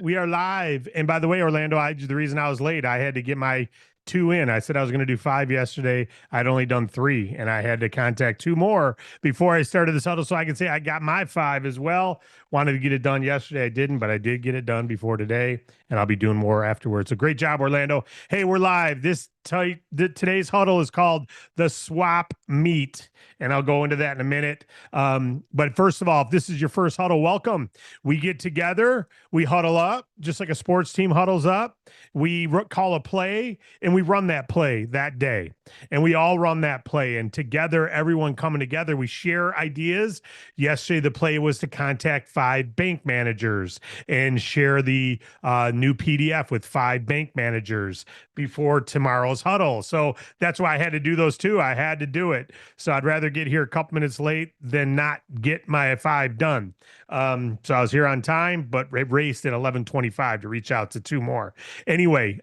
We are live. And by the way, Orlando, the reason I was late, I had to get my two in. I said I was going to do five yesterday. I'd only done three, and I had to contact two more before I started this huddle so I could say I got my five as well. Wanted to get it done yesterday. I didn't, but I did get it done before today, and I'll be doing more afterwards. So great job, Orlando. Hey, we're live. Today's huddle is called the Swap Meet, and I'll go into that in a minute. But first of all, if this is your first huddle, welcome. We get together, we huddle up, just like a sports team huddles up. We call a play, and we run that play that day. And we all run that play. And together, everyone coming together, we share ideas. Yesterday, the play was to contact 5 bank managers and share the new PDF with 5 bank managers before tomorrow's huddle. So that's why I had to do those two. I had to do it. So I'd rather get here a couple minutes late than not get my 5 done. So I was here on time, but raced at 11:25 to reach out to 2 more. Anyway,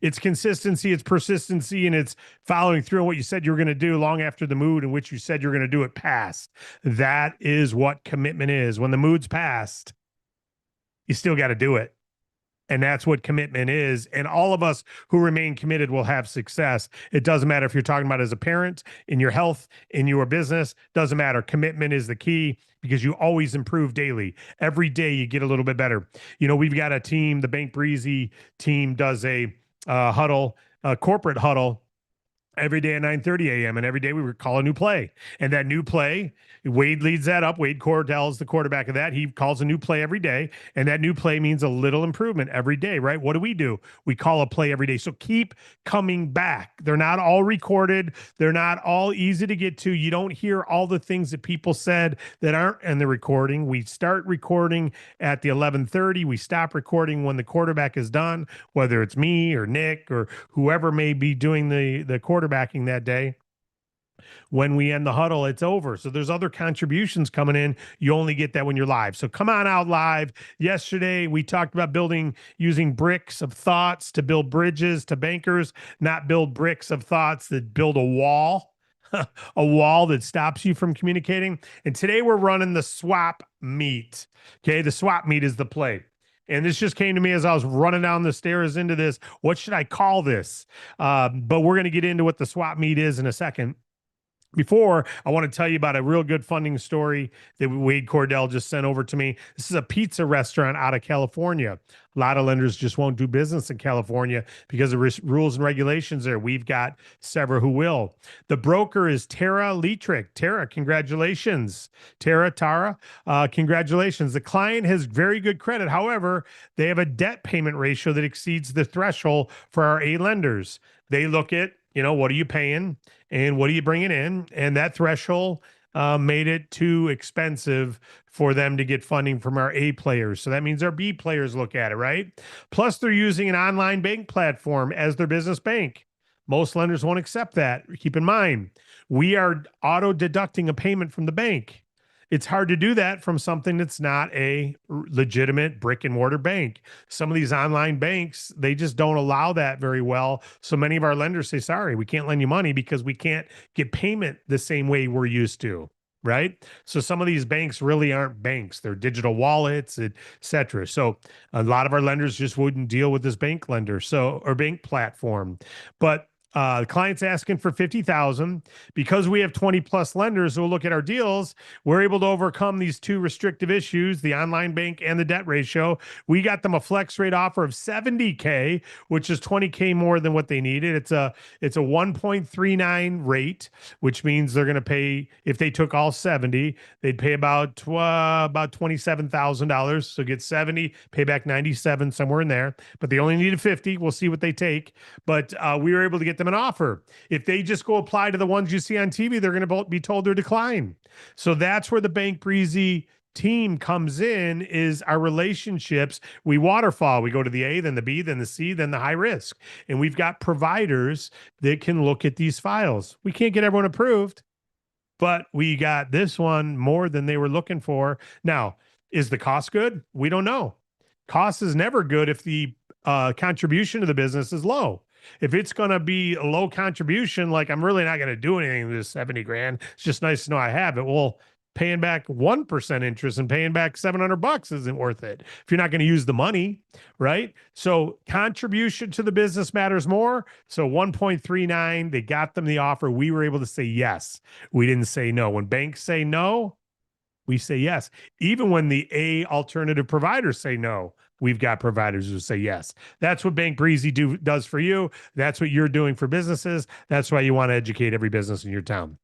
it's consistency, it's persistency, and it's following through on what you said you were going to do long after the mood in which you said you're going to do it passed. That is what commitment is. When the mood's passed, you still got to do it. And that's what commitment is. And all of us who remain committed will have success. It doesn't matter if you're talking about as a parent, in your health, in your business, doesn't matter. Commitment is the key because you always improve daily. Every day you get a little bit better. You know, we've got a team, the Bank Breezy team does a huddle, a corporate huddle every day at 9:30 a.m. And every day we would call a new play. And that new play, Wade leads that up. Wade Cordell is the quarterback of that. He calls a new play every day. And that new play means a little improvement every day, right? What do? We call a play every day. So keep coming back. They're not all recorded. They're not all easy to get to. You don't hear all the things that people said that aren't in the recording. We start recording at the 11:30. We stop recording when the quarterback is done, whether it's me or Nick or whoever may be doing the quarterbacking that day. When we end the huddle, it's over. So there's other contributions coming in. You only get that when you're live. So come on out live. Yesterday, we talked about using bricks of thoughts to build bridges to bankers, not build bricks of thoughts that build a wall, a wall that stops you from communicating. And today we're running the swap meet. Okay, the swap meet is the play. And this just came to me as I was running down the stairs into this. What should I call this? But we're going to get into what the swap meet is in a second. Before, I want to tell you about a real good funding story that Wade Cordell just sent over to me. This is a pizza restaurant out of California. A lot of lenders just won't do business in California because of rules and regulations there. We've got several who will. The broker is Tara Letrick. Tara, congratulations. Tara, congratulations. The client has very good credit. However, they have a debt payment ratio that exceeds the threshold for our A lenders. They look at, what are you paying and what are you bringing in? And that threshold made it too expensive for them to get funding from our A players. So that means our B players look at it, right? Plus, they're using an online bank platform as their business bank. Most lenders won't accept that. Keep in mind, we are auto-deducting a payment from the bank. It's hard to do that from something that's not a legitimate brick and mortar bank. Some of these online banks, they just don't allow that very well. So many of our lenders say, sorry, we can't lend you money because we can't get payment the same way we're used to, right? So some of these banks really aren't banks. They're digital wallets, et cetera. So a lot of our lenders just wouldn't deal with this bank lender, or bank platform. But the client's asking for $50,000. Because we have 20 plus lenders who will look at our deals, we're able to overcome these 2 restrictive issues, the online bank and the debt ratio. We got them a flex rate offer of $70K, which is $20K more than what they needed. It's a 1.39 rate, which means they're going to pay, if they took all 70, they'd pay about $27,000. So get 70, pay back 97, somewhere in there. But they only needed 50. We'll see what they take. But we were able to get them an offer. If they just go apply to the ones you see on TV, they're going to be told they're declined. So that's where the Bank Breezy team comes in, is our relationships. We waterfall. We go to the A, then the B, then the C, then the high risk. And we've got providers that can look at these files. We can't get everyone approved, but we got this one more than they were looking for. Now, is the cost good? We don't know. Cost is never good if the contribution to the business is low. If it's going to be a low contribution, like I'm really not going to do anything with this 70 grand, it's just nice to know I have it. Well, paying back 1% interest and paying back $700 isn't worth it if you're not going to use the money, right? So contribution to the business matters more. So 1.39, they got them the offer. We were able to say yes. We didn't say no. When banks say no, we say yes. Even when the A alternative providers say no, we've got providers who say yes. That's what Bank Breezy does for you. That's what you're doing for businesses. That's why you want to educate every business in your town.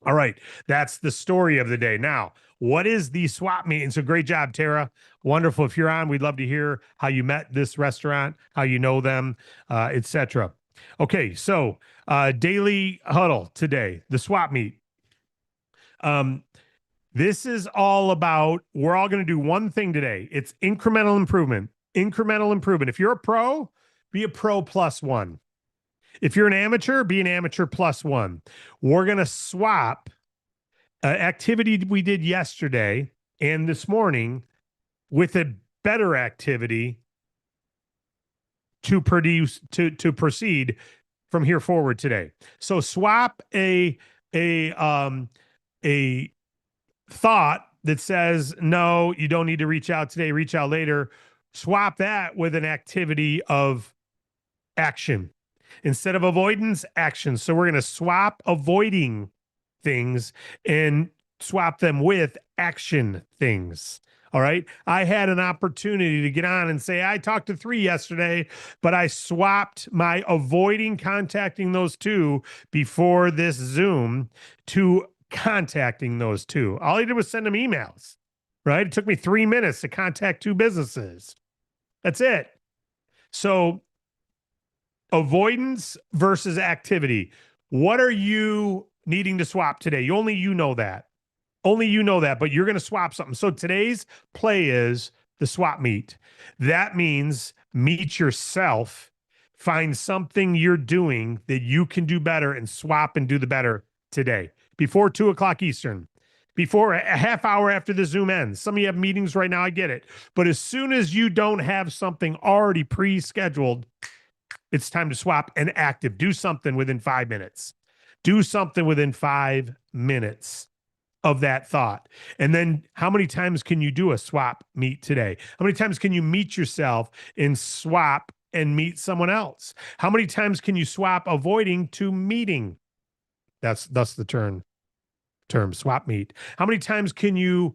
All right. That's the story of the day. Now, what is the swap meet? And so great job, Tara. Wonderful. If you're on, we'd love to hear how you met this restaurant, how you know them, etc. Okay. So daily huddle today, the swap meet. This is all about, we're all going to do one thing today. It's incremental improvement. Incremental improvement. If you're a pro, be a pro +1. If you're an amateur, be an amateur +1. We're going to swap activity we did yesterday and this morning with a better activity to proceed from here forward today. So swap a thought that says, no, you don't need to reach out today, reach out later. Swap that with an activity of action. Instead of avoidance, action. So we're going to swap avoiding things and swap them with action things. All right. I had an opportunity to get on and say, I talked to 3 yesterday, but I swapped my avoiding contacting those 2 before this Zoom to contacting those 2. All I did was send them emails, right? It took me 3 minutes to contact 2 businesses. That's it. So avoidance versus activity. What are you needing to swap today? Only you know that. Only you know that, but you're going to swap something. So today's play is the swap meet. That means meet yourself, find something you're doing that you can do better and swap and do the better today before 2 o'clock Eastern, before a half hour after the Zoom ends. Some of you have meetings right now. I get it. But as soon as you don't have something already pre-scheduled, it's time to swap and active. Do something within 5 minutes. Do something within 5 minutes of that thought. And then how many times can you do a swap meet today? How many times can you meet yourself and swap and meet someone else? How many times can you swap avoiding to meeting? That's the term swap meet. How many times can you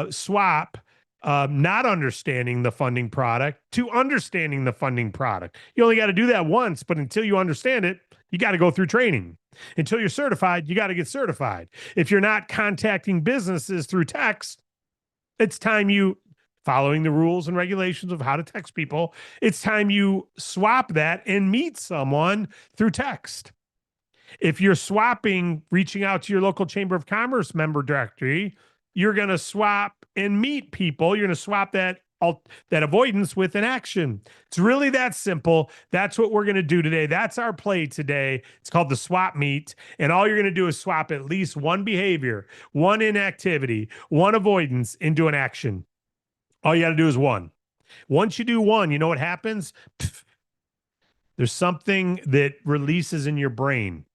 swap not understanding the funding product to understanding the funding product? You only got to do that once, but until you understand it, you got to go through training. Until you're certified, you got to get certified. If you're not contacting businesses through text, it's time you, following the rules and regulations of how to text people, it's time you swap that and meet someone through text. If you're swapping, reaching out to your local Chamber of Commerce member directory, you're going to swap and meet people. You're going to swap that avoidance with an action. It's really that simple. That's what we're going to do today. That's our play today. It's called the swap meet. And all you're going to do is swap at least one behavior, one inactivity, one avoidance into an action. All you got to do is one. Once you do one, you know what happens? There's something that releases in your brain.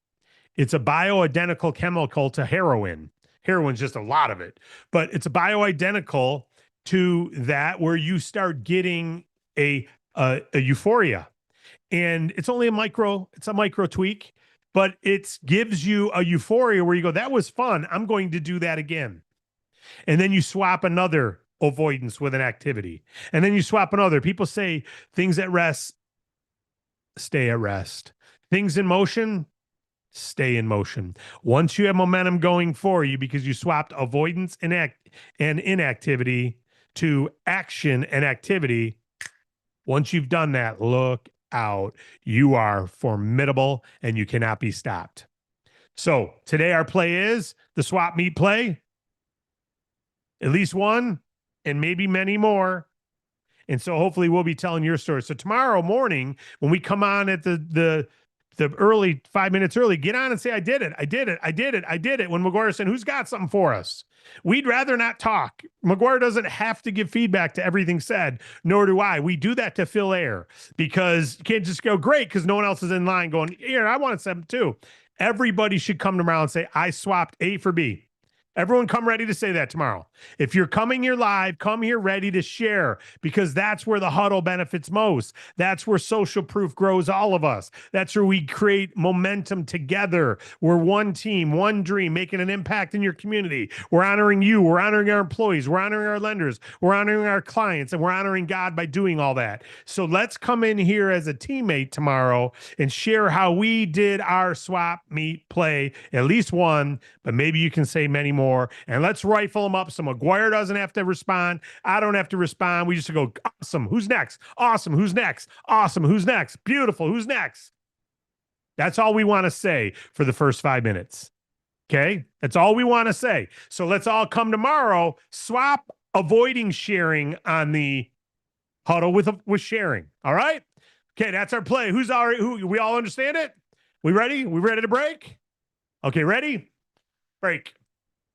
It's a bioidentical chemical to heroin. Heroin's just a lot of it, but it's a bioidentical to that where you start getting a euphoria. And it's only a micro tweak, but it gives you a euphoria where you go, that was fun. I'm going to do that again. And then you swap another avoidance with an activity. And then you swap another. People say things at rest, stay at rest. Things in motion, stay in motion. Once you have momentum going for you because you swapped avoidance and inactivity to action and activity, once you've done that, look out. You are formidable and you cannot be stopped. So today our play is the swap meet play. At least one and maybe many more. And so hopefully we'll be telling your story. So tomorrow morning, when we come on at the early 5 minutes early, get on and say, I did it. When McGuire said, who's got something for us? We'd rather not talk. McGuire doesn't have to give feedback to everything said, nor do I. We do that to fill air because you can't just go, great, because no one else is in line going, here, I wanted something too. Everybody should come tomorrow and say, I swapped A for B. Everyone come ready to say that tomorrow. If you're coming here live, come here ready to share, because that's where the huddle benefits most. That's where social proof grows all of us. That's where we create momentum together. We're one team, one dream, making an impact in your community. We're honoring you. We're honoring our employees. We're honoring our lenders. We're honoring our clients, and we're honoring God by doing all that. So let's come in here as a teammate tomorrow and share how we did our swap, meet, play, at least one, but maybe you can say many more. And let's rifle them up so McGuire doesn't have to respond. I don't have to respond. We just go, awesome, who's next? Awesome, who's next? Awesome, who's next? Beautiful, who's next? That's all we want to say for the first 5 minutes. Okay? That's all we want to say. So let's all come tomorrow, swap avoiding sharing on the huddle with sharing. All right? Okay, that's our play. Who we all understand it? We ready? We ready to break? Okay, ready? Break.